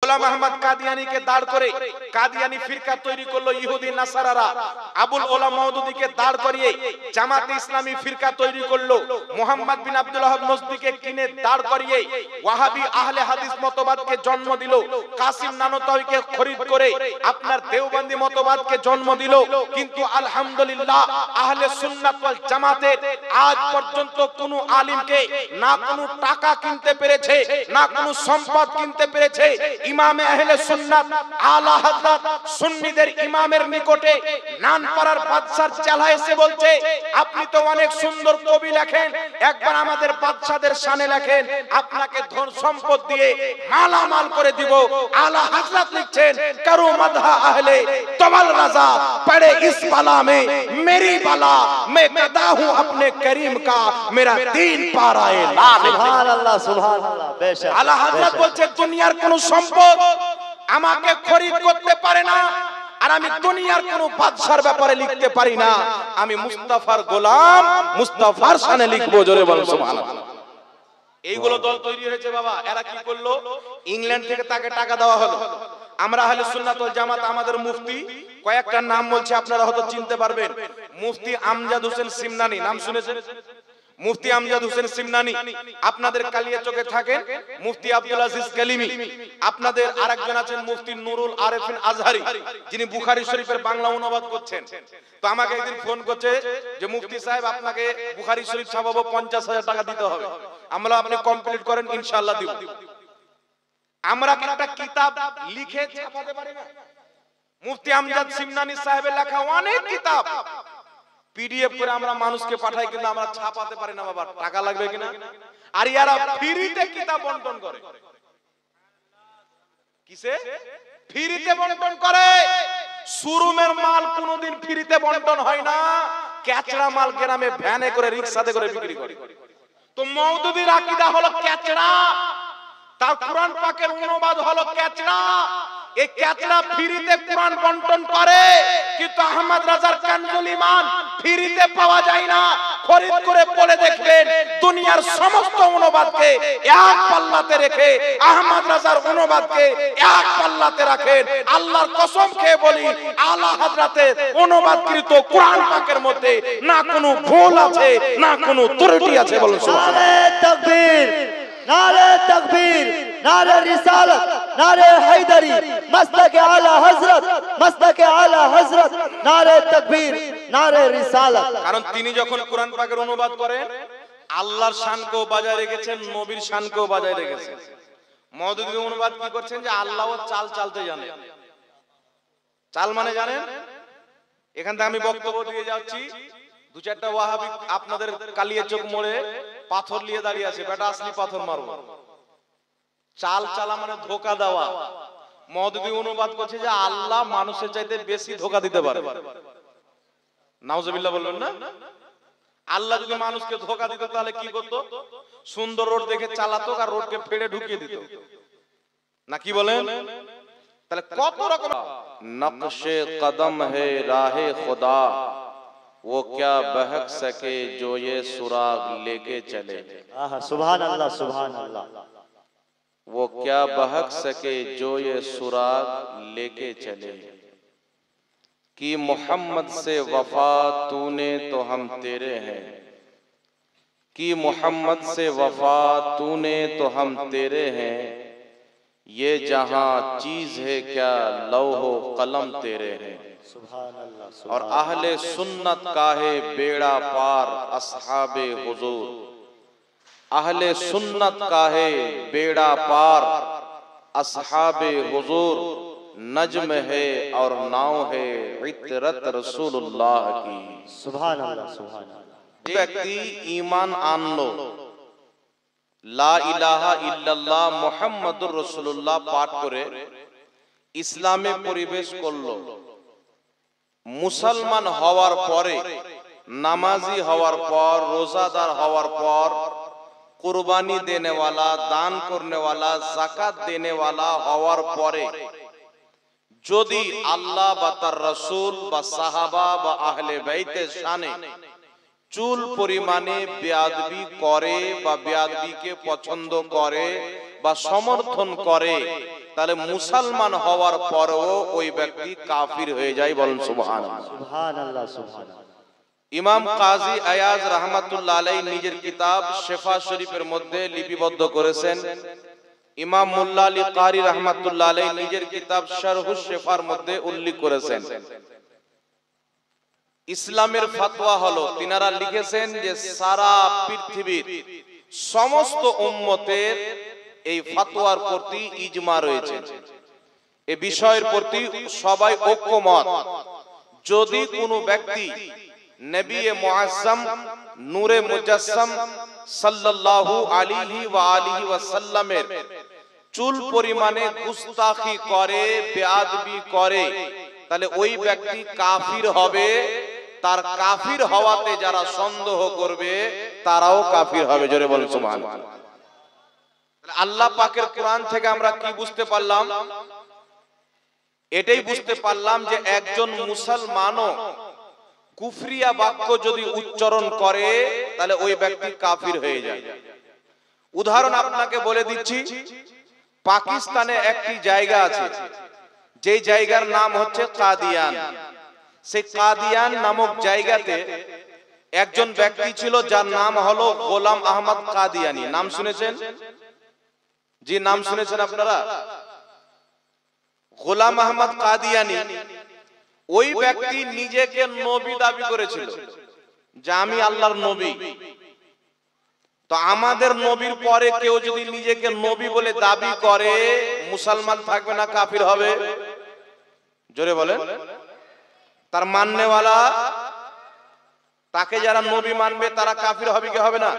গোলাম আহমদ কাদিয়ানীকে দাঁড় করে কাদিয়ানী ফিরকা তৈরি করলো ইহুদি নাসারারা। আবুল ওলা মওদুদীকে দাঁড় করিয়ে জামাতে ইসলামী ফিরকা তৈরি করলো। মুহাম্মদ বিন আব্দুল ওয়াহাব নজদীকে কিনে দাঁড় করিয়ে ওয়াহাবি আহলে হাদিস মতবাদকে জন্ম দিল। কাসিম নানতাউইকে খরিদ করে আপনার দেওবন্দি মতবাদকে জন্ম দিল। কিন্তু আলহামদুলিল্লাহ আহলে সুন্নাত ওয়াল জামাতের আজ পর্যন্ত কোন আলিমকে না কোন টাকা কিনতে পেরেছে, না কোন সম্পদ কিনতে পেরেছে। ইমামে আহলে সুন্নাত আলা হযরত সুন্নিদের ইমামের নিকটে নানপাড়ার বাদশার চেলা এসে বলছে, আপনি তো অনেক সুন্দর কবি লেখেন, একবার আমাদের বাদশাদের শানে লেখেন, আপনাকে ধন সম্পদ দিয়ে মালামাল করে দিব। আলা হযরত লিখছেন, করো মদহা আহলে তওয়াল রাজা, পড়ে ইস বালা में मेरी बाला, मैं गदा हूं अपने करीम का, मेरा दीन पाराए ला। সুবহান আল্লাহ, সুবহান আল্লাহ। বেশক আলা হযরত বলছে, দুনিয়ার কোন সম্পদ আমাকে খরিদ করতে পারে না, আর আমি দুনিয়ার কোন বাদশার ব্যাপারে লিখতে পারি না। আমি মুস্তাফার গোলাম, মুস্তাফার শানে লিখবো। জোরে বল সুবহানাল্লাহ। এইগুলো দল তৈরি হয়েছে বাবা। এরা কি করলো? ইংল্যান্ড থেকে তাকে টাকা দেওয়া হলো। আমরা আহলে সুন্নাত ওয়াল জামাত, আমাদের মুফতি কয়েকটা নাম বলছে, আপনারা হয়তো চিনতে পারবেন। মুফতি আমজাদ হোসেন সিমনানি, নাম শুনেছেন? মুফতি আমজাদ হোসেন সিমনানি। আপনাদের কালিয়াচকে থাকেন মুফতি আব্দুল আজিজ কালিমি। আপনাদের আরেকজন আছেন মুফতি নুরুল আরেফিন আজহারি, যিনি বুখারী শরীফের বাংলা অনুবাদ করছেন। তো আমাকে একদিন ফোন করছে যে মুফতি সাহেব, আপনাকে বুখারী শরীফ ছাপাবো, 50,000 টাকা দিতে হবে। আমরা আপনি কমপ্লিট করেন, ইনশাআল্লাহ দিব। আমরা একটা কিতাব লিখে ছাপাতে পারি না? মুফতি আমজাদ সিমনানি সাহেবের লেখা অনেক কিতাব পিডিএফ করে আমরা মানুষকে পাঠাই, কিন্তু আমরা ছাপাতে পারি না বাবা। টাকা লাগবে কিনা? আর ইয়ারা ফ্রিতে কিতাব বন্টন করে। কিসে? ফ্রিতে বন্টন করে। শোরুমের মাল কোনোদিন ফ্রিতে বন্টন হয় না, ক্যাচড়া মাল গ্রামে ভ্যানে করে রিকশাতে করে বিক্রি করে। তো মওদুদীর আকীদা হলো ক্যাচড়া, তার কোরআন পাকের অনুবাদ হলো ক্যাচড়া। এই ক্যাচড়া ফ্রিতে কোরআন বন্টন করে, কিন্তু আহমদ রাজার কানজুল ঈমান ফ্রিতে পাওয়া যায় না। খরিদ করে পড়ে দেখবেন, দুনিয়ার সমস্ত অনুবাদকে এক পাল্লাতে রেখে আহমদ রাজার অনুবাদকে এক পাল্লাতে রাখেন। আল্লাহর কসম খেয়ে বলি, আলা হযরতের অনুবাদকৃত কোরআন পাকের মধ্যে না কোনো ভুল আছে, না কোনো ত্রুটি আছে। বলুন সুবহানাল্লাহ। নারে তাকবীর, নারে তাকবীর, নারে রিসালাত, নারে হায়দারি, মসলকে আলা হযরত, মসলকে আলা হযরত, নারে তাকবীর, নারে রিসালাত। কারণ তিনি যখন কোরআন পাকের অনুবাদ করেন, আল্লাহর শানকেও বজায় রেখেছেন, নবীর শানকেও বজায় রেখেছেন। মওদুদী অনুবাদ কি করছেন যে আল্লাহও চাল চালতে জানে। চাল মানে জানেন? এখান থেকে আমি বক্তব্য দিয়ে যাচ্ছি, দু চারটা ওয়াহাবি আপনাদের কালিয়াচক মোড়ে পাথর নিয়ে দাঁড়িয়ে আছে, বেটা আসলি পাথর মারবো। চাল চালা মানে ধোঁকা দেওয়া। মওদুদী অনুবাদ করছে যে আল্লাহ মানুষের চাইতে বেশি ধোঁকা দিতে পারে। নাউজুবিল্লাহ বললেন না? আল্লাহ যদি মানুষকে ধোঁকা দিত তাহলে কি করত? সুন্দর রোড দেখে চালাতো আর রোডকে ফেড়ে ঢুকিয়ে দিত, না কি বলেন? তাহলে কত রকম নকশে কদম হে রাহে খুদা, वो क्या बहक सके जो ये सुराग लेके चले। आहा, सुभान अल्लाह, सुभान अल्लाह। वो क्या बहक सके जो ये सुराग लेके चले, कि मोहम्मद से वफा तूने तो हम तेरे हैं, कि मोहम्मद से वफा तूने तो हम तेरे हैं, ये जहां चीज है क्या लौहो कलम तेरे हैं। और अहले सुन्नत का है बेड़ा पार अस्हाबे हुजूर, अहले सुन्नत का है बेड़ा पार अस्हाबे हुजूर, नज्म है और नाव है इतरत रसूलुल्लाह की। सुभान अल्लाह, सुभान अल्लाह। व्यक्ति ईमान आनलो, ला इलाहा इल्लाल्लाह मुहम्मदुर रसूलुल्लाह पाठ करे, ইসলামে পরিবেশ করলো, মুসলমান হওয়ার পরে, নামাজি হওয়ার পর, রোজাদার হওয়ার পর, কুরবানি দেনে वाला, দান করনে वाला, যাকাত দেনে वाला হওয়ার পরে যদি আল্লাহ বা তার রাসূল বা সাহাবা বা আহলে বাইতের শানে চুল পরিমাণে বেয়াদবি করে বা বেয়াদবিকে পছন্দ করে বা সমর্থন করে, তাহলে মুসলমান হওয়ার পরেও ওই ব্যক্তি কাফির হয়ে যায়। বলেন সুবহানাল্লাহ। সুবহানাল্লাহ সুবহানাল্লাহ। ইমাম কাজী আয়াজ রাহমাতুল্লাহ আলাইহি নিজের কিতাব শেফা শরীফের মধ্যে লিপিবদ্ধ করেছেন। ইমাম মোল্লা আলী কারি রাহমাতুল্লাহ আলাইহি নিজের কিতাব শারহুশ শেফার মধ্যে উল্লেখ করেছেন। ইসলামের ফতোয়া হলো, তিনারা লিখেছেন যে সারা পৃথিবীর সমস্ত উম্মতের এই ফতোয়ার প্রতি ইজমা রয়েছে, এই বিষয়ের প্রতি সবাই ঐক্যমত। যদি কোনো ব্যক্তি নবী মুআজ্জম নূরে মুজাসসাম সাল্লাল্লাহু আলাইহি ওয়া আলিহি ওয়াসাল্লামের চুল পরিমাণে গুস্তাখি করে, বেয়াদবি করে, তাহলে ওই ব্যক্তি কাফির হবে। তার কাফির হওয়াতে যারা সন্দেহ করবে তারাও কাফির হবে। জোরে বলুন সুবহানাল্লাহ। আল্লাহ পাকের কোরআন থেকে আমরা কি বুঝতে পারলাম? এটাই বুঝতে পারলাম যে একজন মুসলমানও কুফরিয়া বাক্য যদি উচ্চারণ করে তাহলে ওই ব্যক্তি কাফির হয়ে যায়। উদাহরণ আপনাকে বলে দিচ্ছি, পাকিস্তানে একটি জায়গা আছে, যেই জায়গার নাম হচ্ছে কাদিয়ান। সেই কাদিয়ান নামক জায়গাতে একজন ব্যক্তি ছিল যার নাম হলো গোলাম আহমদ কাদিয়ানি। নাম শুনেছেন? জি, নাম শুনেছেন আপনারা? গোলাম আহমদ কাদিয়ানি ওই ব্যক্তি নিজেকে নবী দাবি করেছিল যে আমি আল্লাহর নবী। তো আমাদের নবীর পরে কেউ যদি নিজেকে নবী বলে দাবি করে, মুসলমান থাকবে না কাফির হবে? জোরে বলেন। তার মাননেওয়ালা, তাকে যারা নবী মানবে তারা কাফির হবে কি হবে না?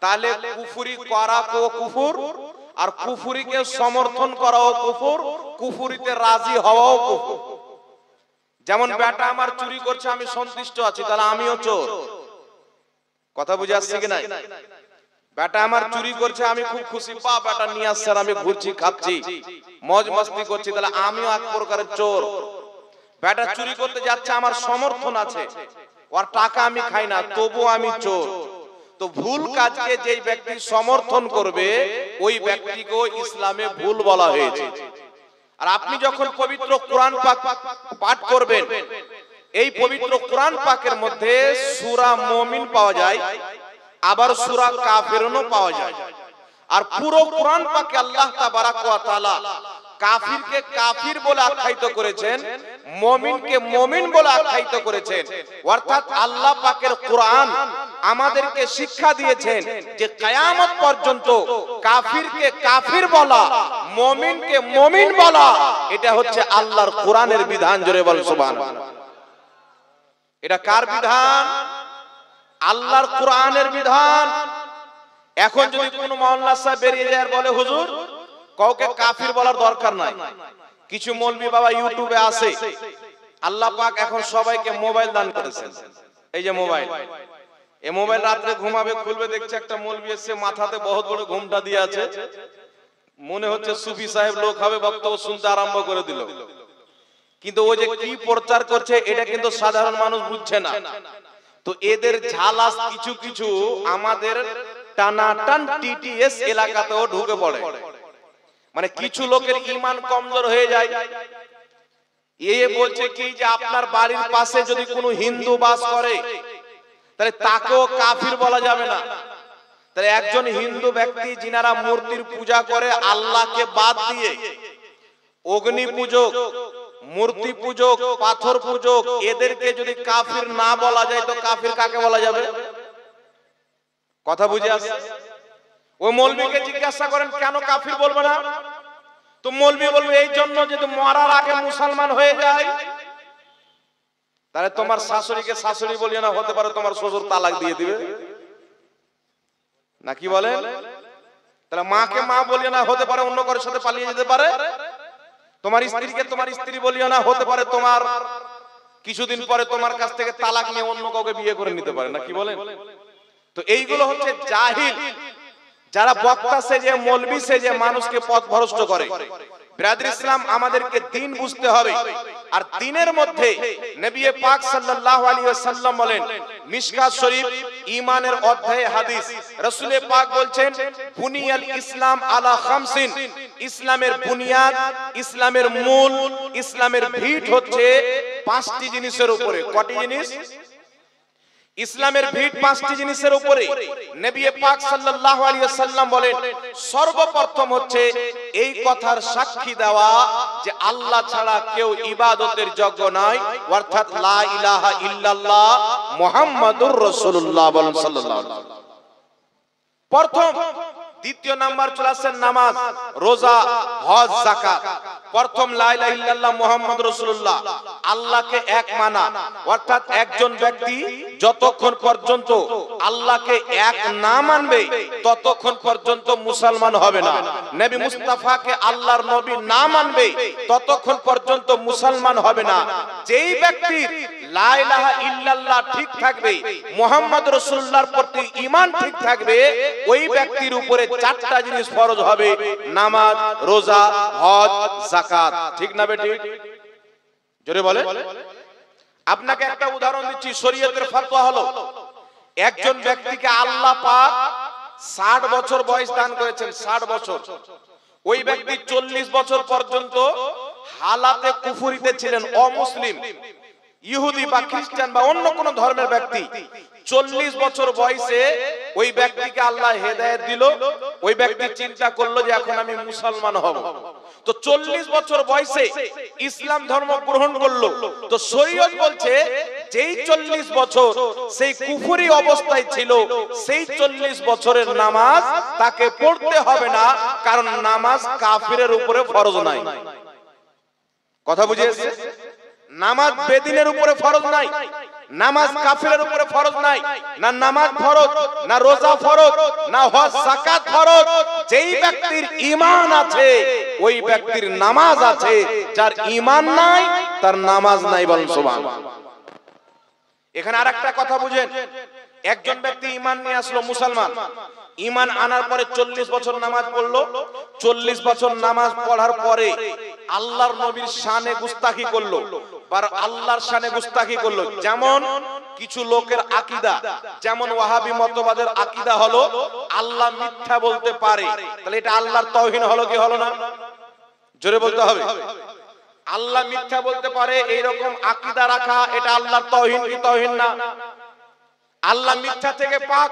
তাহলে কুফরি করা ও কুফর, আর কুফরিকে সমর্থন করাও কুফর, কুফরিতে রাজি হওয়াও কুফর। যেমন বেটা আমার চুরি করছে, আমি সন্তুষ্ট আছি, তাহলে আমিও চোর। কথা বুঝে আসছে কি নাই? বেটা আমার চুরি করছে, আমি খুব খুশি, বা বেটা নিয়ে আসছে, আমি ঘুরছি, খাচ্ছি, মজ মস্তি করছি, তাহলে আমিও এক প্রকারের চোর। বেটা চুরি করতে যাচ্ছে, আমার সমর্থন আছে, ওর টাকা আমি খাই না, তবু আমি চোর। তো ভুল কাজকে যেই ব্যক্তি সমর্থন করবে ওই ব্যক্তিকে ইসলামে ভুল বলা হয়েছে। আর আপনি যখন পবিত্র কোরআন পাক পাঠ করবেন, এই পবিত্র কোরআন পাকের মধ্যে সূরা মুমিন পাওয়া যায়, আবার সূরা কাফিরুনও পাওয়া যায়। আর পুরো কোরআন পাকে আল্লাহ তাবারাক ওয়া তাআলা কাফিরকে কাফির বলে আখ্যায়িত করেছেন, মুমিনকে মুমিন বলে আখ্যায়িত করেছেন। অর্থাৎ আল্লাহ পাকের কোরআন আমাদেরকে শিক্ষা দিয়েছেন যে কিয়ামত পর্যন্ত কাফিরকে কাফির বলা, মুমিনকে মুমিন বলা, এটা হচ্ছে আল্লাহর কোরআনের বিধান। জোরে বল সুবহানাল্লাহ। এটা কার বিধান? আল্লাহর কোরআনের বিধান। এখন যদি কোনো মাওলানা সাহেব বেরিয়ে যায় আর বলে হুজুর কাউকে কাফির বলার দরকার নাই, কিছু মৌলবি বাবা ইউটিউবে আসে, আল্লাহ পাক এখন সবাইকে মোবাইল দান করেছেন। এই যে মোবাইল, এই মোবাইল রাত্রে ঘুমাবে, খুলবে, দেখছে একটা মৌলবি এসে মাথাতে বহুত বড় ঘুমটা দিয়ে আছে, মনে হচ্ছে সুফি সাহেব লোক হবে, বক্তব্য শুনতে আরম্ভ করে দিল। কিন্তু ও যে কি প্রচার করছে এটা কিন্তু সাধারণ মানুষ বুঝছে না। তো এদের ঝালাস কিছু কিছু আমাদের টানাটান টিটিএস এলাকাতেও ঢুকে পড়ে। মানে কিছু লোকের ঈমান কমজোর হয়ে যায়। এ বলছে কি যে আপনার বাড়ির পাশে যদি কোনো হিন্দু বাস করে তাহলে তাকেও কাফির বলা যাবে না। তাহলে একজন হিন্দু ব্যক্তি যিনারা মূর্তির পূজা করে আল্লাহকে বাদ দিয়ে, অগ্নি পূজক, মূর্তি পূজক, পাথর পূজক, এদেরকে যদি কাফির না বলা যায় তো কাফির কাকে বলা যাবে? কথা বুঝে আসছে? ওই মৌলবীকে জিজ্ঞাসা করেন কেন কাফির বলবে না, তো মৌলবী বলবে এই জন্য যদি মরার আগে মুসলমান হয়ে যায় তাহলে তোমার শাশুড়িকে শাশুড়ি বলিও না, হতে পারে তোমার শ্বশুর তালাক দিয়ে দিবে, না কি বলেন? তাহলে মাকে মা বলিও না, হতে পারে অন্য কারোর সাথে পালিয়ে যেতে পারে। তোমার স্ত্রীকে তোমার স্ত্রী বলিও না, হতে পারে তোমার কিছুদিন পরে তোমার কাছ থেকে তালাক নিয়ে অন্য কাউকে বিয়ে করে নিতে পারে, না কি বলেন? তো এইগুলো হচ্ছে জাহিল, যারা বক্তা সেজে, মৌলবি সেজে মানুষকে পথভ্রষ্ট করে। ব্রাদার ইসলাম, আমাদেরকে দ্বীন বুঝতে হবে। আর দ্বীনের মধ্যে নবী পাক সাল্লাল্লাহু আলাইহি ওয়াসাল্লাম বলেন, মিশকাত শরীফ ঈমানের অধ্যায়ে হাদিস, রাসূল পাক বলছেন, বুনিয়াল ইসলাম আলা খামসিন, ইসলামের বুনিয়াদ, ইসলামের মূল, ইসলামের ভিত হচ্ছে পাঁচটি জিনিসের উপরে। কয়টি জিনিস? ইসলামের ভিত পাঁচটি জিনিসের উপরে। নবী পাক সাল্লাল্লাহু আলাইহি ওয়াসাল্লাম বলেন, সর্বপ্রথম হচ্ছে এই কথার সাক্ষী দেওয়া যে আল্লাহ ছাড়া কেউ ইবাদতের যোগ্য নয়, অর্থাৎ লা ইলাহা ইল্লাল্লাহ মুহাম্মাদুর রাসূলুল্লাহ বলেন সাল্লাল্লাহু আলাইহি ওয়াসাল্লাম। প্রথম। দ্বিতীয় নাম্বার চলে আসছে নামাজ, রোজা, হজ, যাকাত। প্রথম লা ইলাহা ইল্লাল্লাহ মুহাম্মাদুর রাসূলুল্লাহ, আল্লাহকে এক মানা, অর্থাৎ একজন ব্যক্তি যতক্ষণ পর্যন্ত আল্লাহকে এক না মানবে ততক্ষণ পর্যন্ত মুসলমান হবে না। নবী মুস্তাফাকে আল্লাহর নবী না মানবে ততক্ষণ পর্যন্ত মুসলমান হবে না। যেই ব্যক্তির লা ইলাহা ইল্লাল্লাহ ঠিক থাকবে, মুহাম্মদ রাসূলুল্লাহর প্রতি ঈমান ঠিক থাকবে, ওই ব্যক্তির উপরে চারটা জিনিস ফরজ হবে: নামাজ, রোজা, হজ, যাকাত। ঠিক না বেটি? জোরে বলে। আপনাকে একটা উদাহরণ দিচ্ছি, শরীয়তের ফতোয়া হলো, একজন ব্যক্তিকে আল্লাহ পাক 60 বছর বয়স দান করেছেন, 60 বছর। ওই ব্যক্তি 40 বছর পর্যন্ত হালাতে কুফরিতে ছিলেন, অমুসলিম, ইহুদি বা খ্রিস্টান বা অন্য কোন ধর্মের ব্যক্তি। 40 বছর বয়সে ওই ব্যক্তিকে আল্লাহ হেদায়েত দিল। ওই ব্যক্তি চিন্তা করলো যে এখন আমি মুসলমান হব। তো 40 বছর বয়সে ইসলাম ধর্ম গ্রহণ করলো। তো শরীয়ত বলছে যেই 40 বছর সেই কুফরি অবস্থায় ছিল, সেই 40 বছরের নামাজ তাকে পড়তে হবে না, কারণ নামাজ কাফিরের উপরে ফরজ নাই। কথা বুঝে এসেছে? নামাজ বেদিনের উপরে ফরজ নাই, নামাজ কাফিরের উপরে ফরজ নাই। না নামাজ ফরজ, না রোজা ফরজ, না হজ যাকাত ফরজ। যেই ব্যক্তির ঈমান আছে ওই ব্যক্তির নামাজ আছে, যার ঈমান নাই তার নামাজ নাই। বলেন সুবহানাল্লাহ। এখানে আরেকটা কথা বুঝেন, একজন ব্যক্তি ঈমান নিয়ে আসলো, মুসলমান, ঈমান আনার পরে 40 বছর নামাজ পড়লো। 40 বছর নামাজ পড়ার পরে আল্লাহর নবীর শানে গুস্তাখি করলো, আর আল্লাহর শানে গুস্তাখি করলো। যেমন কিছু লোকের আকীদা, যেমন ওয়াহাবী মতবাদের আকীদা হলো আল্লাহ মিথ্যা বলতে পারে, তাহলে এটা আল্লাহর তাওহীন হলো কি হলো না? জোরে বলতে হবে। আল্লাহ মিথ্যা বলতে পারে এইরকম আকীদা রাখা, এটা আল্লাহর তাওহীন কি তাওহীন না? আল্লাহ মিথ্যা থেকে পাক,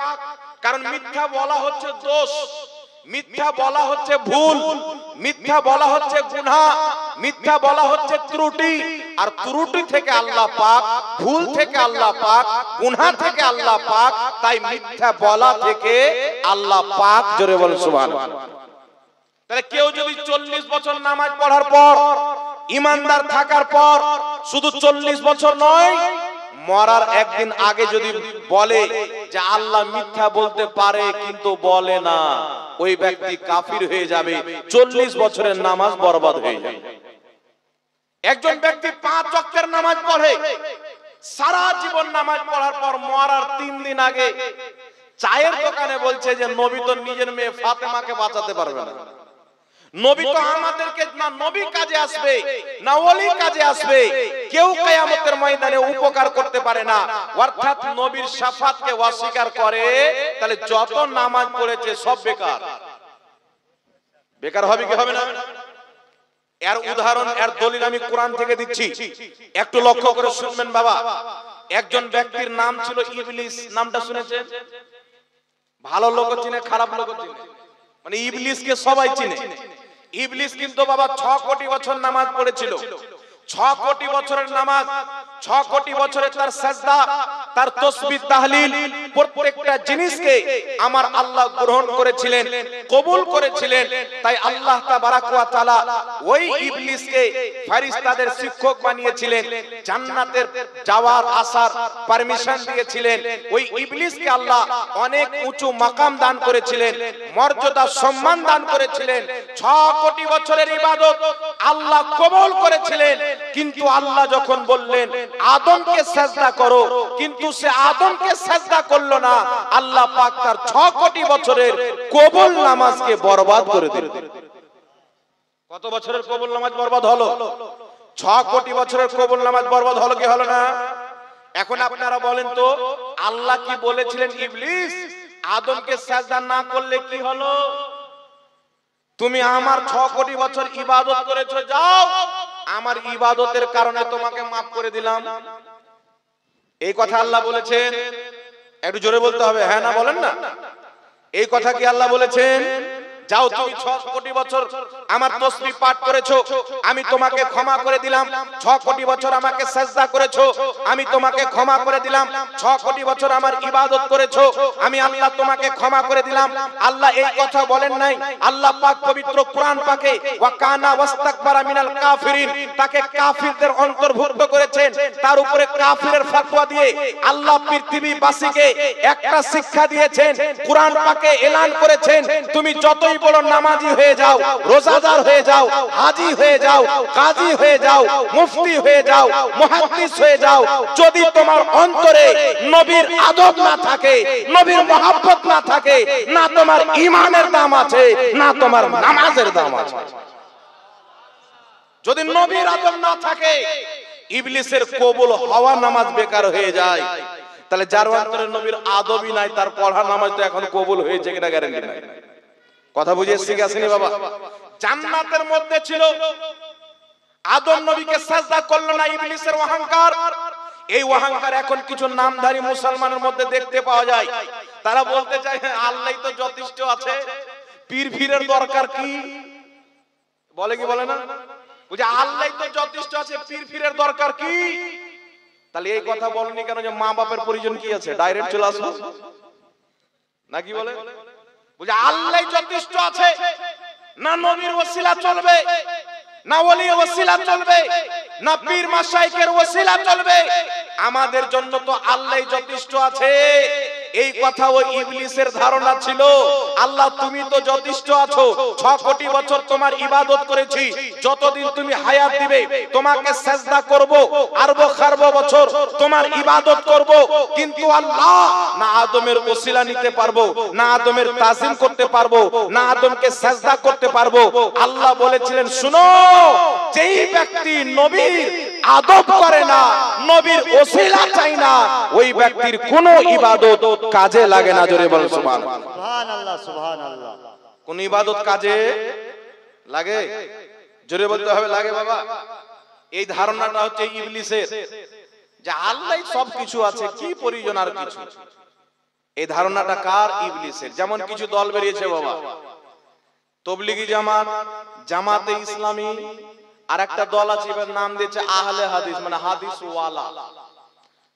কারণ মিথ্যা বলা হচ্ছে দোষ, মিথ্যা বলা হচ্ছে ভুল, মিথ্যা বলা হচ্ছে গুনাহ, মিথ্যা বলা হচ্ছে ত্রুটি। আর ত্রুটি থেকে আল্লাহ পাক, ভুল থেকে আল্লাহ পাক, গুনাহ থেকে আল্লাহ পাক। তাই মিথ্যা বলা থেকে আল্লাহ পাক। জোরে বলেন সুবহানাল্লাহ। তাহলে কেউ যদি 40 বছর নামাজ পড়ার পর, ঈমানদার থাকার পর, শুধু 40 বছর নয়, মরার একদিন আগে যদি বলে যে আল্লাহ মিথ্যা বলতে পারে কিন্তু বলে না, ওই ব্যক্তি কাফির হয়ে যাবে, 40 বছরের নামাজ বরবাদ হয়ে যাবে। একজন ব্যক্তি 5 ওয়াক্তের নামাজ পড়ে, সারা জীবন নামাজ পড়ার পর মরার 3 দিন আগে চায়ের দোকানে বলছে যে নবী তো নিজের মেয়ে ফাতেমাকে বাঁচাতে পারবে না, নবী তো আমাদেরকে না নবী কাজে আসবে না ওলি কাজে আসবে, কেউ কিয়ামতের ময়দানে উপকার করতে পারে না, অর্থাৎ নবীর শাফাতকে অস্বীকার করে, তাহলে যত নামাজ পড়েছে সব বেকার। বেকার হবে কি হবে না? এর উদাহরণ, এর দলিল আমি কোরআন থেকে দিচ্ছি, একটু লক্ষ্য করে শুনবেন বাবা। একজন ব্যক্তির নাম ছিল ইবলিস। নামটা শুনেছেন? ভালো লোক চিনে, খারাপ লোক চিনে, মানে ইবলিসকে সবাই চিনে। ইবলিস কিন্তু বাবা 6 কোটি বছর নামাজ পড়েছিল। 6 কোটি বছরের নামাজ, 6 কোটি বছরের তার সাজদা, তার তাসবিহ, তাহলিল, প্রত্যেকটা জিনিসকে আমার আল্লাহ গ্রহণ করেছিলেন, কবুল করেছিলেন। তাই আল্লাহ তাবারাক ওয়া তাআলা ওই ইবলিসকে ফেরেশতাদের শিক্ষক বানিয়েছিলেন, জান্নাতের যাওয়ার আসার পারমিশন দিয়েছিলেন। ওই ইবলিসকে আল্লাহ অনেক উঁচু মাকাম দান করেছিলেন, মর্যাদা সম্মান দান করেছিলেন। 6 কোটি বছরের ইবাদত আল্লাহ কবুল করেছিলেন। কিন্তু আল্লাহ যখন বললেন আদমকে সিজদা করো, কিন্তু সে আদমকে সিজদা করলো না, আল্লাহ পাক তার 6 কোটি বছরের কবুল নামাজকে বরবাদ করে দিলেন। কত বছরের কবুল নামাজ বরবাদ হলো? 6 কোটি বছরের কবুল নামাজ বরবাদ হলো কি হলো না? এখন আপনারা বলেন তো, আল্লাহ কি বলেছিলেন ইবলিস আদমকে সিজদা না করলে কি হলো? তুমি আমার 6 কোটি বছর ইবাদত করেছো, যাও আমার ইবাদতের কারণে তোমাকে maaf করে দিলাম। এই কথা আল্লাহ বলেছেন? একটু জোরে বলতে হবে, হ্যাঁ না বলেন না। এই কথা কি আল্লাহ বলেছেন? যাও তুমি 6 কোটি বছর আমার তাসবিহ পাঠ করেছো, আমি তোমাকে ক্ষমা করে দিলাম। 6 কোটি বছর আমাকে সিজদা করেছো, আমি তোমাকে ক্ষমা করে দিলাম। 6 কোটি বছর আমার ইবাদত করেছো, আমি আল্লাহ তোমাকে ক্ষমা করে দিলাম। আল্লাহ এই কথা বলেন নাই। আল্লাহ পাক পবিত্র কোরআন পাকে ওয়া কানা ওয়াস্তাকবারা মিনাল কাফিরিন, তাকে কাফিরদের অন্তর্ভুক্ত করেছেন। তার উপরে কাফিরের ফতোয়া দিয়ে আল্লাহ পৃথিবীবাসীকে একটা শিক্ষা দিয়েছেন। কোরআন পাকে এলান করেছেন, তুমি যতই বড় নামাজি হয়ে যাও, রোজাদার হয়ে যাও, হাজী হয়ে যাও, কাজী হয়ে যাও, মুফতি হয়ে যাও, মুহাদ্দিস হয়ে যাও, যদি তোমার অন্তরে নবীর আদব না থাকে, নবীর মহব্বত না থাকে, না তোমার ঈমানের দাম আছে, না তোমার নামাজের দাম আছে। যদি নবীর আদব না থাকে, ইবলিসের কবুল হওয়া নামাজ বেকার হয়ে যায়। তাহলে যার অন্তরে নবীর আদবই নাই, তার পড়া নামাজ তো এখন কবুল হয়েছে কিনা গ্যারান্টি নাই। কথা বুঝে এসেছি কি আসেনি বাবা? জান্নাতের মধ্যে ছিল, আদম নবীকে সিজদা করলো না, ইবলিসের অহংকার। এই অহংকার এখন কিছু নামধারী মুসলমানের মধ্যে দেখতে পাওয়া যায়। তারা বলতে চায় আল্লাহই তো যথেষ্ট আছে, পীর ফিরের দরকার কি? বলে কি বলে না? বুঝে আল্লাহই তো যথেষ্ট আছে, পীর ফিরের দরকার কি? তাহলে এই কথা বলনি কেন যে মা বাপের প্রয়োজন কি আছে? ডাইরেক্ট চলে আসো নাকি বলে? বুঝে আল্লাহই যথেষ্ট আছে, না নবীর ওসিলা চলবে, না ওলির ওসিলা চলবে, না পীর মাশায়েখের ওসিলা চলবে, আমাদের জন্য তো আল্লাহই যথেষ্ট আছে। এই কথা ওই ইবলিসের ধারণা ছিল। আল্লাহ তুমি তো যথেষ্ট আছো, 6 কোটি বছর তোমার ইবাদত করেছি, যতদিন তুমি হায়াত দিবে তোমাকে সিজদা করব, আরব খারব বছর তোমার ইবাদত করব। কিন্তু আল্লাহ না আদমের ওসিলা নিতে পারবো, না আদমের তাজিম করতে পারবো, না আদমকে সিজদা করতে পারবো। আল্লাহ বলেছিলেন শুনো, যেই ব্যক্তি নবীর আদব করে না, নবীর ওসিলা চাই না, ওই ব্যক্তির কোনো ইবাদত কাজে লাগে না। জোরে বলেন সুবহানাল্লাহ। সুবহানাল্লাহ, সুবহানাল্লাহ। কোন ইবাদত কাজে লাগে? জোরে বলতে হবে, লাগে বাবা। এই ধারণাটা হচ্ছে ইবলিসের, যে আল্লাহই সবকিছু আছে, কি প্রয়োজন আর কিছু। এই ধারণাটা কার? ইবলিসের। যেমন কিছু দল বেরিয়েছে বাবা, তবলিগি জামাত, জামাতে ইসলামী, আর একটা দল আছে এবার নাম দিয়েছে আহলে হাদিস, মানে হাদিস ওয়ালা।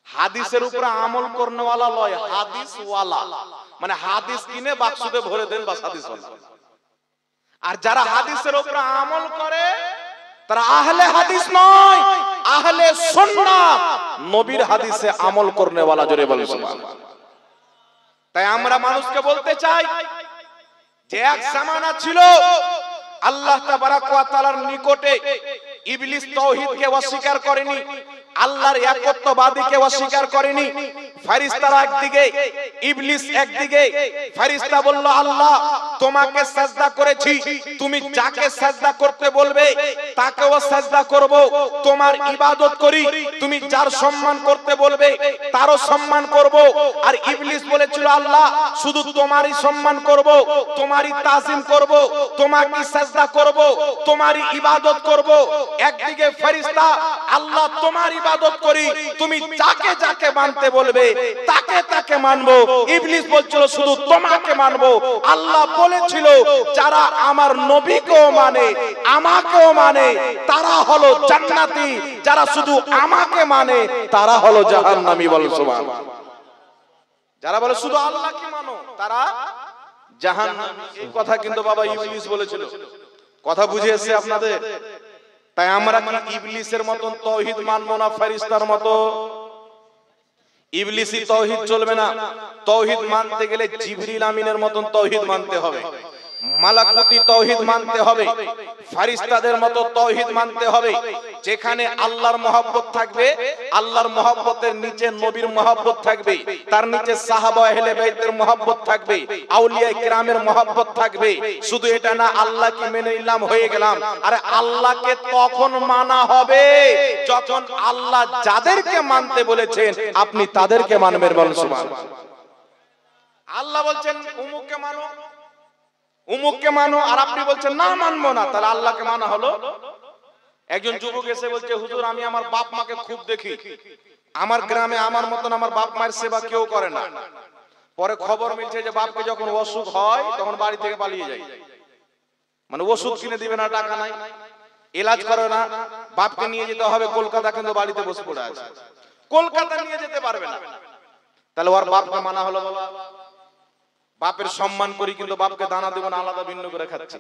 হাদিসের উপরে আমল করনেওয়ালা লয়, হাদিস ওয়ালা, মানে হাদিস কিনে বাক্সতে ভরে দেন বাস হাদিস ওয়ালা। আর যারা হাদিসের উপরে আমল করে তারা আহলে হাদিস নয়, আহলে সুন্নাত, নবীর হাদিসে আমল করনেওয়ালা। জোরে বলেন সুবহানাল্লাহ। তাই আমরা মানুষকে বলতে চাই যে এক জামানা ছিল আল্লাহ তাবারাক ওয়া তাআলার নিকটে ইবলিস তাওহীদকে অস্বীকার করেনি, আল্লাহর একত্ববাদীকে অস্বীকার করেনি। ফেরেশতারা একদিকে, ইবলিস একদিকে। ফেরেশতা বলল আল্লাহ তোমাকে সিজদা করেছি, তুমি যাকে সিজদা করতে বলবে তাকেও সিজদা করব, তোমার ইবাদত করি, তুমি যার সম্মান করতে বলবে তারও সম্মান করব। আর ইবলিস বলেছিল আল্লাহ শুধু তোমারই সম্মান করব, তোমারই তাজিম করব, তোমাকে সিজদা করব, তোমারই ইবাদত করব। একদিকে ফেরেশতা আল্লাহ তোমার ইবাদত করি, তুমি যাকে যাকে মানতে বলবে তাকে তাকে মানবো। ইবলিস বলছিল শুধু তোমাকে মানবো। আল্লাহ বলেছিল যারা আমার নবীকেও মানে, আমাকেও মানে, তারা হলো জান্নাতি, যারা শুধু আমাকে মানে তারা হলো জাহান্নামী। বল সুবহানাল্লাহ। যারা বলে শুধু আল্লাহকে মানো তারা জাহান্নামী, এই কথা কিন্তু বাবা ইবলিস বলেছিল। কথা বুঝে এসেছে আপনাদের? তাই আমরা কি ইবলিসের মতন তাওহীদ মানবো না ফেরেশতার মতো? ইবলিসি তাওহীদ চলবে না। তাওহীদ মানতে গেলে জিবরিল আমিনের মতন তাওহীদ মানতে হবে। মালাকুতি তাওহীদ মানতে হবে, ফেরেশতাদের মতো তাওহীদ মানতে হবে, যেখানে আল্লাহর মহব্বত থাকবে, আল্লাহর মহব্বতের নিচে নবীর মহব্বত থাকবে, তার নিচে সাহাবা আহলে বাইতের মহব্বত থাকবে, আউলিয়া কিরামের মহব্বত থাকবে। শুধু এটা না আল্লাহকে মেনে নিলাম হয়ে গেলাম, আরে আল্লাহকে তখন মানা হবে যখন আল্লাহ যাদেরকে মানতে বলেছেন আপনি তাদেরকে মানবেন। বলেন সুবহানাল্লাহ। আল্লাহ বলছেন উমুককে মানো, উমুককে মানো, আর আপনি বলছেন না মানবো না, তাহলে আল্লাহকে মানা হলো? একজন যুবক এসে বলছে হুজুর আমি আমার বাপ মাকে খুব দেখি, আমার গ্রামে আমার মতন আমার বাপ মায়ের সেবা কেউ করে না। পরে খবর মিলছে যে বাপকে যখন অসুখ হয় তখন বাড়ি থেকে পালিয়ে যায়, মানে ওষুধ কিনে দিবে না, টাকা নাই, ইলাজ করে না, বাপকে নিয়ে যেতে হবে কলকাতা, কিন্তু বাড়িতে বসে পড়ে আছে, কলকাতা নিয়ে যেতে পারবে না। তাহলে ওর বাপকে মানা হলো? বাবা বাপের সম্মান করি কিন্তু বাপকে দানা দেব না, আলাদা ভিন্ন করে খাচ্ছি।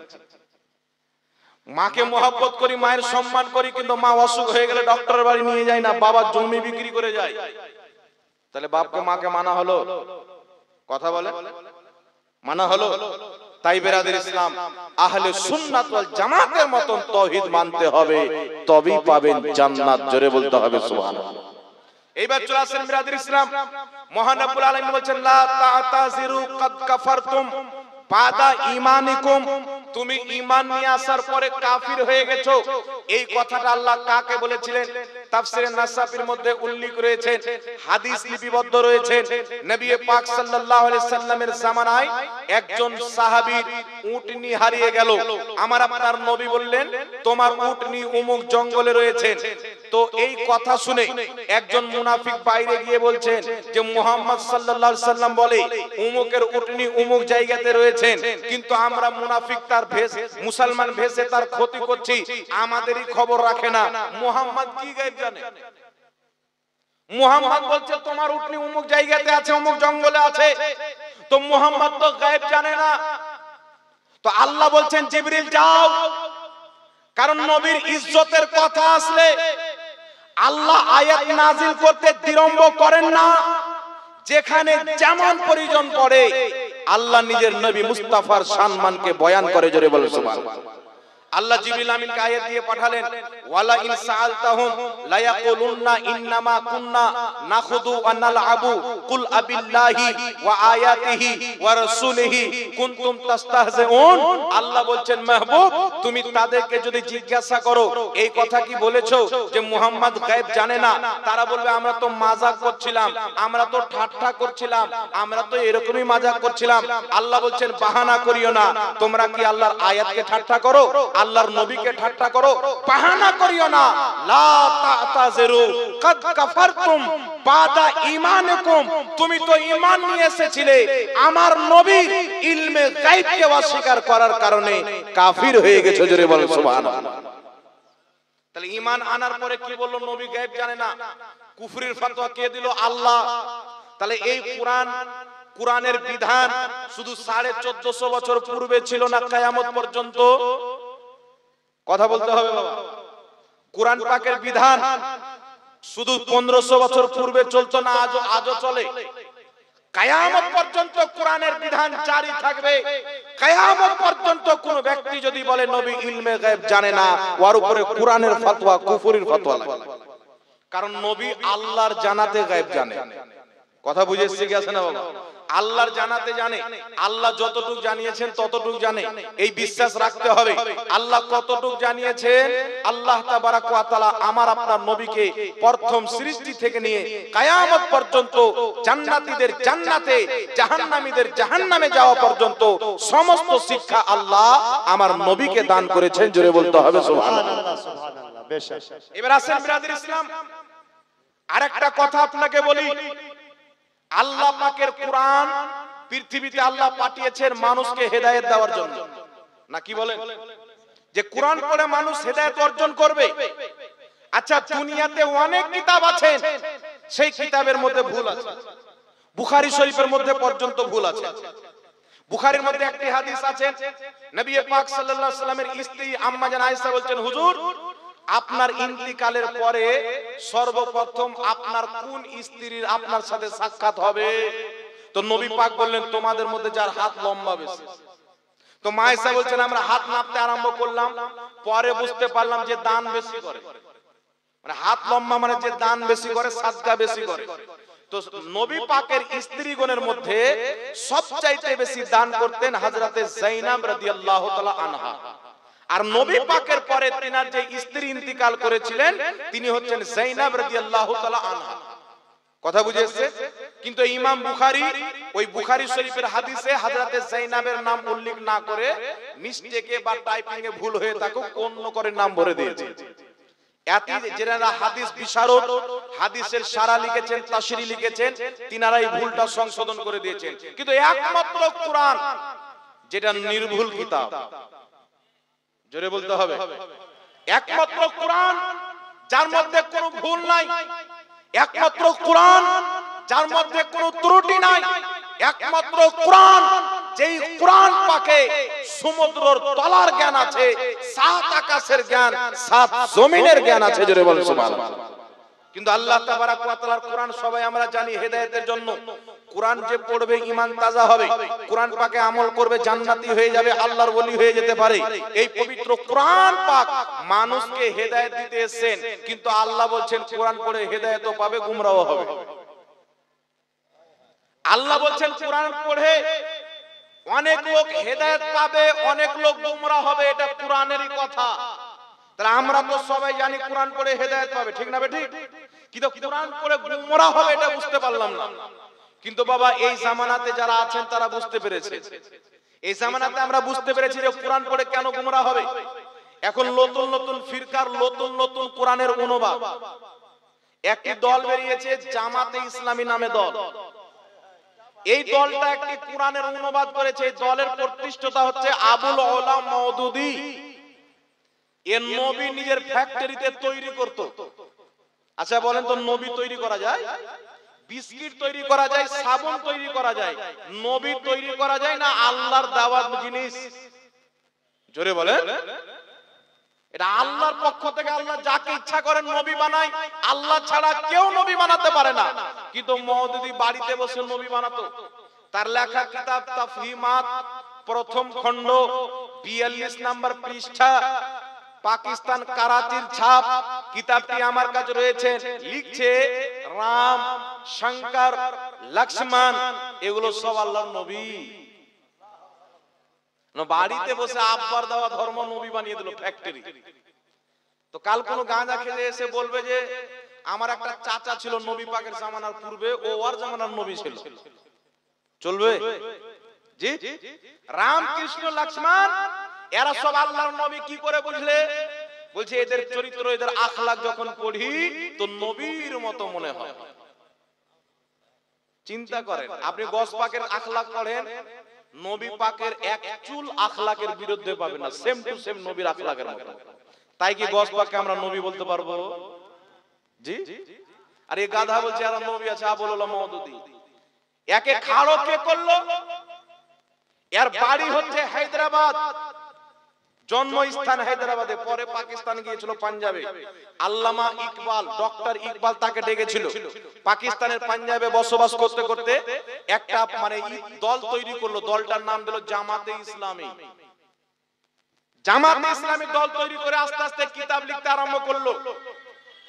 মাকে মহব্বত করি, মায়ের সম্মান করি, কিন্তু মা অসুখ হয়ে গেলে ডক্টরের বাড়ি নিয়ে যায় না, বাবা জমি বিক্রি করে যায়। তাহলে বাপকে মাকে মানা হলো? কথা বলে মানা হলো? তাই বেরাদের ইসলাম আহলে সুন্নাত ওয়াল জামাতের মতন তাওহীদ মানতে হবে, তবেই পাবেন জান্নাত। জোরে বলতে হবে সুবহানাল্লাহ। এইবার চলে আসেন বেরাদের ইসলাম, মহান রব্বুল আলামিন বলেন লা তা'তাযিরু কাদ কাফারতুম বাদা ঈমানিকুম, তুমি ঈমান নিয়ে আসার পরে কাফির হয়ে গেছো। এই কথাটা আল্লাহ কাকে বলেছিলেন? তাফসীরে নাসাফির মধ্যে উল্লেখ রয়েছে, হাদিস লিপিবদ্ধ রয়েছে। নবী পাক সাল্লাল্লাহু আলাইহি সাল্লামের জামানায় একজন সাহাবীর উটনি হারিয়ে গেল। আমার আপনার নবী বললেন তোমার উটনি অমুক জঙ্গলে রয়েছে। তো এই কথা শুনে একজন মুনাফিক বাইরে গিয়ে বলছেন যে মুহাম্মদ সাল্লাল্লাহু আলাইহি সাল্লাম বলে অমুকের উটনি অমুক জায়গাতে রয়েছে, কিন্তু আমরা মুনাফিক তার ভেষ মুসলমান ভেষে তার ক্ষতি করছি, আমাদেরই খবর রাখে না। মুহাম্মদ কি গায়েব জানে? মুহাম্মদ বলছে তোমার উটনি অমুক জায়গাতে আছে, অমুক জঙ্গলে আছে, তো মুহাম্মদ তো গায়েব জানে না। তো আল্লাহ বলছেন জিবরিল যাও, কারণ নবীর ইজ্জতের কথা আসলে আল্লাহ আয়াত নাজিল করতে বিলম্ব করেন না, যেখানে যেমন প্রয়োজন পড়ে আল্লাহ নিজের নবী মুস্তাফার সম্মানকে বয়ান করে। জোরে বলেন সুবহানাল্লাহ। আল্লাহ জিবরিল আমিনকে আয়াত দিয়ে পাঠালেন, ওয়ালা ইন সাআলতাহুম লা ইয়াকুলুন্না ইন্নামা কুন্না নাখুদু ওয়া নালআবু কুল আবিল্লাহি ওয়া আয়াতিহি ওয়া রাসূলিহি কুনতুম তাস্তাহজিউন। আল্লাহ বলছেন মাহবুব তুমি তাদেরকে যদি জিজ্ঞাসা করো এই কথা কি বলেছো যে মুহাম্মদ গায়েব জানে না, তারা বলবে আমরা তো মজাক করছিলাম, আমরা তো ঠাট্টা করছিলাম, আমরা তো এরকমই মজাক করছিলাম। আল্লাহ বলছেন বাহানা করিও না, তোমরা কি আল্লাহর আয়াতকে ঠাট্টা করো, আল্লাহর নবীকে ঠাট্টা করো, বাহানা করিও না। লা তা'তাযিরু কাদ কাফারতুম বাদা ঈমানিকুম, তুমি তো ঈমান নিয়ে এসেছিলে, আমার নবীর ইলমে গায়বকে অস্বীকার করার কারণে কাফির হয়ে গেছো। জোরে বলেন সুবহানাল্লাহ। তাহলে ঈমান আনার পরে কি বললো? নবী গায়ব জানে না, কুফরির ফতোয়া কে দিল? আল্লাহ। তাহলে এই কোরআনের বিধান শুধু 1450 বছর পূর্বে ছিল না, কিয়ামত পর্যন্ত? কথা বলতে হবে বাবা। কোরআন পাকের বিধান শুধু 1500 বছর পূর্বে চলতো না, আজও চলে। কিয়ামত পর্যন্ত কোরআনের বিধান জারি থাকবে। কিয়ামত পর্যন্ত কোন ব্যক্তি যদি বলে নবী ইলমে গায়ব জানে না, ওর উপরে কোরআনের ফতোয়া কুফরির ফতোয়া লাগে। কারণ নবী আল্লাহর জানাতে গায়ব জানে। কথা বুঝে এসেছে কি আছে না বাবা? আল্লাহর জানাতে জানে, আল্লাহ যতটুকু জানিয়েছেন ততটুকু জানে, এই বিশ্বাস রাখতে হবে। আল্লাহ কতটুকু জানিয়েছেন, আল্লাহ তাবারাক ওয়া তাআলা আমার আপনার নবীকে প্রথম সৃষ্টি থেকে নিয়ে কিয়ামত পর্যন্ত জান্নাতীদের জান্নাতে, জাহান্নামীদের জাহান্নামে যাওয়া পর্যন্ত সমস্ত শিক্ষা আল্লাহ আমার নবীকে দান করেছেন। জোরে বলতে হবে সুবহানাল্লাহ, সুবহানাল্লাহ। বেশ, এবার আসেন ব্রাদার ইসলাম, আরেকটা কথা আপনাকে বলি। আল্লাহ পাকের কোরআন পৃথিবীতে আল্লাহ পাঠিয়েছেন মানুষকে হেদায়েত দেওয়ার জন্য, না কি বলেন? যে কোরআন পড়ে মানুষ হেদায়েত অর্জন করবে। আচ্ছা, দুনিয়াতে অনেক কিতাব আছে, সেই কিতাবের মধ্যে ভুল আছে। বুখারী শরীফের মধ্যে পর্যন্ত ভুল আছে। বুখারীর মধ্যে একটি হাদিস আছে, নবী পাক সাল্লাল্লাহু আলাইহি সাল্লামের স্ত্রী আম্মা জান আয়েশা বলছেন, হুজুর আপনার ইন্তিকালের পরে সর্বপ্রথম আপনার কোন স্ত্রীর আপনার সাথে সাক্ষাৎ হবে? তো নবী পাক বললেন তোমাদের মধ্যে যার হাত লম্বা বেশি। তো মা এসে বলছেন আমরা হাত নাপতে আরম্ভ করলাম, পরে বুঝতে পারলাম যে দান বেশি করে, মানে হাত লম্বা মানে যে দান বেশি করে, সাদকা বেশি করে। তো নবী পাকের স্ত্রীগণের মধ্যে সবচাইতে বেশি দান করতেন হযরতে যায়েনব রাদিয়াল্লাহু তাআলা আনহা। আর নবী পাকের পরে তিনার যে স্ত্রী ইন্তিকাল করেছিলেন তিনি হচ্ছেন যায়েনব রাদিয়াল্লাহু তাআলা আনহা। কথা বুঝেছে? কিন্তু ইমাম বুখারী ওই বুখারী শরীফের হাদিসে হযরতে যায়েনবের নাম উল্লেখ না করে মিস্টেকে বা টাইপিং এ ভুল হয়ে থাকুক অন্য করে নাম ভরে দিয়েছে। এতি যারা হাদিস বিশারদ, হাদিসের সারা লিখেছেন, তাশরীহ লিখেছেন, তিনারা এই ভুলটা সংশোধন করে দিয়েছেন। কিন্তু একমাত্র কোরআন যেটা নির্ভুল কিতাব, জোরে বলতে হবে, একমাত্র কোরআন যার মধ্যে কোনো ভুল নাই, একমাত্র কোরআন যার মধ্যে কোনো ত্রুটি নাই, একমাত্র কোরআন যেই কোরআন পাকে সমুদ্রের তলার জ্ঞান আছে, সাত আকাশের জ্ঞান, সাত জমিনের জ্ঞান আছে, জোরে বলেন সুবহানাল্লাহ। কিন্তু আল্লাহ তাবারক ওয়া তাআলার কোরআন সবাই আমরা জানি হেদায়েতের জন্য। কোরআন যে পড়বে ঈমান তাজা হবে, কোরআন পাকে আমল করবে জান্নাতি হয়ে যাবে, আল্লাহর ওলি হয়ে যেতে পারে। এই পবিত্র কোরআন পাক মানুষকে হেদায়েত দিতে এসেছেন, কিন্তু আল্লাহ বলছেন কোরআন পড়ে হেদায়েতও পাবে, গুমরাহও হবে। আল্লাহ বলছেন কোরআন পড়ে অনেক লোক হেদায়েত পাবে, অনেক লোক গুমরাহ হবে, এটা কোরআনেরই কথা। তাহলে আমরা তো সবাই জানি কোরআন পড়ে হেদায়েত পাবে, ঠিক না বেঠিক? কিন্তু কোরআন পড়ে গুমরাহ হবে এটা বুঝতে পারলাম না। কিন্তু বাবা এই জামানাতে যারা আছেন তারা বুঝতে পেরেছে। এই জামানাতে আমরা বুঝতে পেরেছি যে কোরআন পড়ে কেন গুমরাহ হবে। এখন নতুন নতুন ফিরকার নতুন নতুন কোরআনের অনুবাদ। একটি দল বেরিয়েছে জামাতে ইসলামী নামে দল। এই দলটা একটি কোরআনের অনুবাদ করেছে। এই দলের প্রতিষ্ঠাতা হচ্ছে আবুল ওলা মওদুদি। এর নবী নিজের ফ্যাক্টরিতে তৈরি করত। আচ্ছা বলেন তো, নবী তৈরি করা যায়? বিস্কিট তৈরি করা যায়, সাবান তৈরি করা যায়, নবী তৈরি করা যায় না? আল্লাহর দাওয়াত জিনিস, জোরে বলেন। এটা আল্লাহর পক্ষ থেকে আল্লাহ যাকে ইচ্ছা করেন নবী বানায়, আল্লাহ ছাড়া কেউ নবী বানাতে পারে না। কিন্তু মওদুদি বাড়িতে বসে নবী বানাতো। তার লেখা কিতাব তাফহিমাত প্রথম খণ্ড 42 নম্বর পৃষ্ঠা, পাকিস্তান কারাচির ছাপ, কিতাবটি আমার কাছে রয়েছে। লিখছে রাম, শঙ্কর, লক্ষ্মণ এগুলো সব আল্লাহর নবী। বাড়িতে বসে আব্বার দেওয়া ধর্ম নবী বানিয়ে দিল ফ্যাক্টরি। তো কাল কোন গাঁজা খেলে এসে বলবে যে আমার একটা চাচা ছিল নবী পাকের জামানার পূর্বে, ও ওর জামানার নবী ছিল, চলবে? জি, রাম, কৃষ্ণ, লক্ষ্মণ এরা সব আল্লাহর নবী। কি করে বুঝলে? বলছে এদের চরিত্র, এদের আখলাক যখন পড়ি তো নবীর মতো মনে হয়। চিন্তা করেন, আপনি গস পাকের আখলাক পড়েন, নবী পাকের এক চুল আখলাকের বিরুদ্ধে পাবেন না, সেম টু সেম নবীর আখলাকের মতো। তাই কি গস পাককে আমরা নবী বলতে পারবো? জি। আর এই গাধা বলছে আর নবী আছে, আবুল ওলা মওদুদি। একে খাড়ো কে করলো? এর বাড়ি হচ্ছে হায়দ্রাবাদ, জন্মস্থান হায়দ্রাবাদে, পরে পাকিস্তান গিয়েছিল, পাঞ্জাবে। আল্লামা ইকবাল, ডক্টর ইকবাল তাকে ডেকেছিল। পাকিস্তানের পাঞ্জাবে বসবাস করতে করতে একটা মানে দল তৈরি করলো, দলটার নাম দিল জামাতে ইসলামী। জামাতে ইসলামী দল তৈরি করে আস্তে আস্তে কিতাব লিখতে আরম্ভ করলো।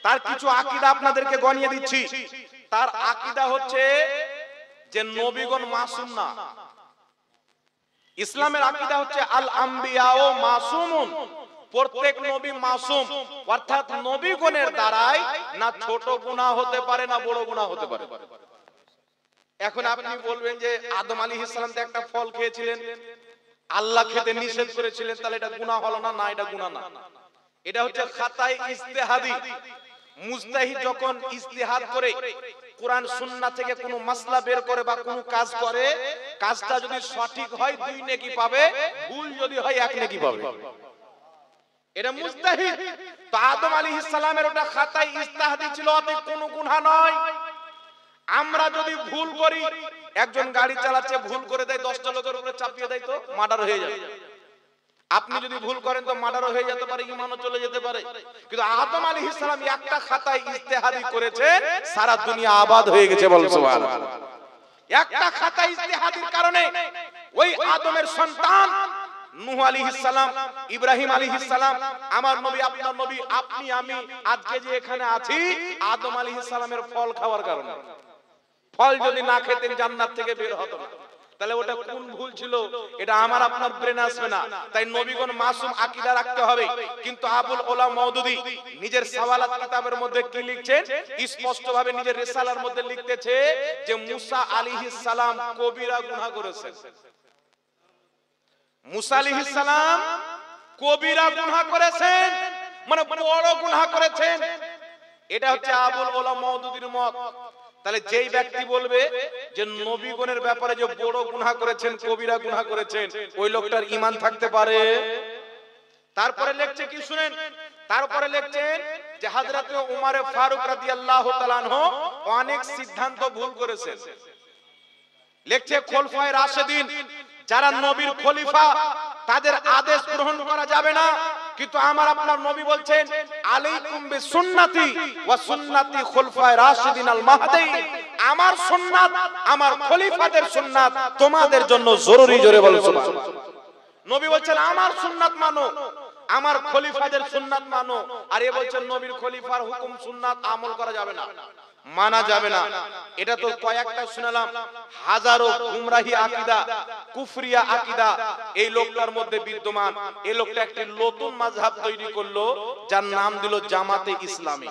তার কিছু আকীদা আপনাদেরকে গনিয়ে দিচ্ছি। তার আকীদা হচ্ছে যে নবীগণ মাসুম না। ইসলামের আকীদা হচ্ছে আল আম্বিয়াও মাসুমুন, প্রত্যেক নবী মাসুম, অর্থাৎ নবীগণের দ্বারাই না ছোট গুনাহ হতে পারে না বড় গুনাহ হতে পারে। এখন আপনি বলবেন যে আদম আলাইহিস সালাম তো একটা ফল খেয়েছিলেন, আল্লাহ খেতে নিষেধ করেছিলেন, তাহলে এটা গুনাহ হলো না? না, এটা গুনাহ না। এটা হচ্ছে খাতায়ে ইজতিহাদি। মুজতাহিদ যখন ইজতিহাদ করে কোরআন সুন্নাহ থেকে কোনো মাসলা বের করে বা কোনো কাজ করে, কাজটা যদি সঠিক হয় 2 নেকি পাবে, ভুল যদি হয় 1 নেকি পাবে। এটা মুজতাহিদ। তো আদম আলাইহিস সালামের ওটা খাতায়ে ইজতিহাদি ছিল, ওতে কোনো গুনাহ নয়। আমরা যদি ভুল করি, একজন গাড়ি চালাচ্ছে ভুল করে দেয়, 10টা লোকের উপরে চাপিয়ে দেয়, তো মার্ডার হয়ে যাবে। আপনি যদি ভুল করেন তো মার্ডারও হয়ে যেতে পারে, ঈমানও চলে যেতে পারে। কিন্তু আদম আলাইহিস সালাম একটা খাতায় ইজতিহাদি করেছে, সারা দুনিয়া আবাদ হয়ে গেছে, বল সুবহানাল্লাহ। একটা খাতায় ইজতিহাদির কারণে ওই আদমের সন্তান নূহ আলাইহিস সালাম, ইব্রাহিম আলাইহিস সালাম, আমার নবী, আপনার নবী, আপনি আমি আজকে যে এখানে আছি আদম আলাইহিস সালামের ফল খাওয়ার কারণে। ফল যদি না খেতেন জান্নাত থেকে বের হতো না। তাহলে ওটা কোন ভুল ছিল? এটা আমার আপনার ব্রেনে আসবে না। তাই নবীগণ মাসুম আকীদা রাখতে হবে। কিন্তু আবুল ওলা মওদুদী নিজের সাওয়ালাত কিতাবের মধ্যে কি লিখছেন? স্পষ্ট ভাবে নিজের রিসালার মধ্যে লিখতেছে যে মুসা আলাইহিস সালাম কবিরা গুনাহ করেছেন। মুসা আলাইহিস সালাম কবিরা গুনাহ করেছেন, মানে বড় গুনাহ করেছেন। এটা হচ্ছে আবুল ওলা মওদুদীর মত। তাহলে যেই ব্যক্তি বলবে যে নবীগণের ব্যাপারে যে বড় গুনাহ করেছেন, কবিরা গুনাহ করেছেন, ওই লোকটার ঈমান থাকতে পারে? তারপরে লিখছে কি শুনেন, তারপরে লিখছেন যে হযরত উমর ফারুক রাদিয়াল্লাহু তাআলা আনহু অনেক সিদ্ধান্ত ভুল করেছেন। লিখছে খলিফায়ে রাশিদিন যারা নবীর খলিফা তাদের আদেশ গ্রহণ করা যাবে না, কিন্তু আমার আপনার নবী বলছেন আলাইকুম বিসুন্নতি ওয়া সুন্নতি খুলফায়ে রাশিদিন আল মাহদিয়িন, আমার সুন্নাত আমার খলিফাদের সুন্নাত তোমাদের জন্য জরুরি। জোরে বলো সুবহানাল্লাহ। নবী বলছেন আমার সুন্নাত মানো, আমার খলিফাদের সুন্নাত মানো। আর এ বলছেন নবীর খলিফার হুকুম সুন্নাত আমল করা যাবে না, মানা যাবে না। এটা তো কয়েকটা শুনলাম, হাজারো গুমরাহি আকীদা, কুফরিয়া আকীদা এই লোকটার মধ্যে বিদ্যমান। এই লোকটা একটি নতুন মাযহাব তৈরি করলো যার নাম দিল জামাতে ইসলামী।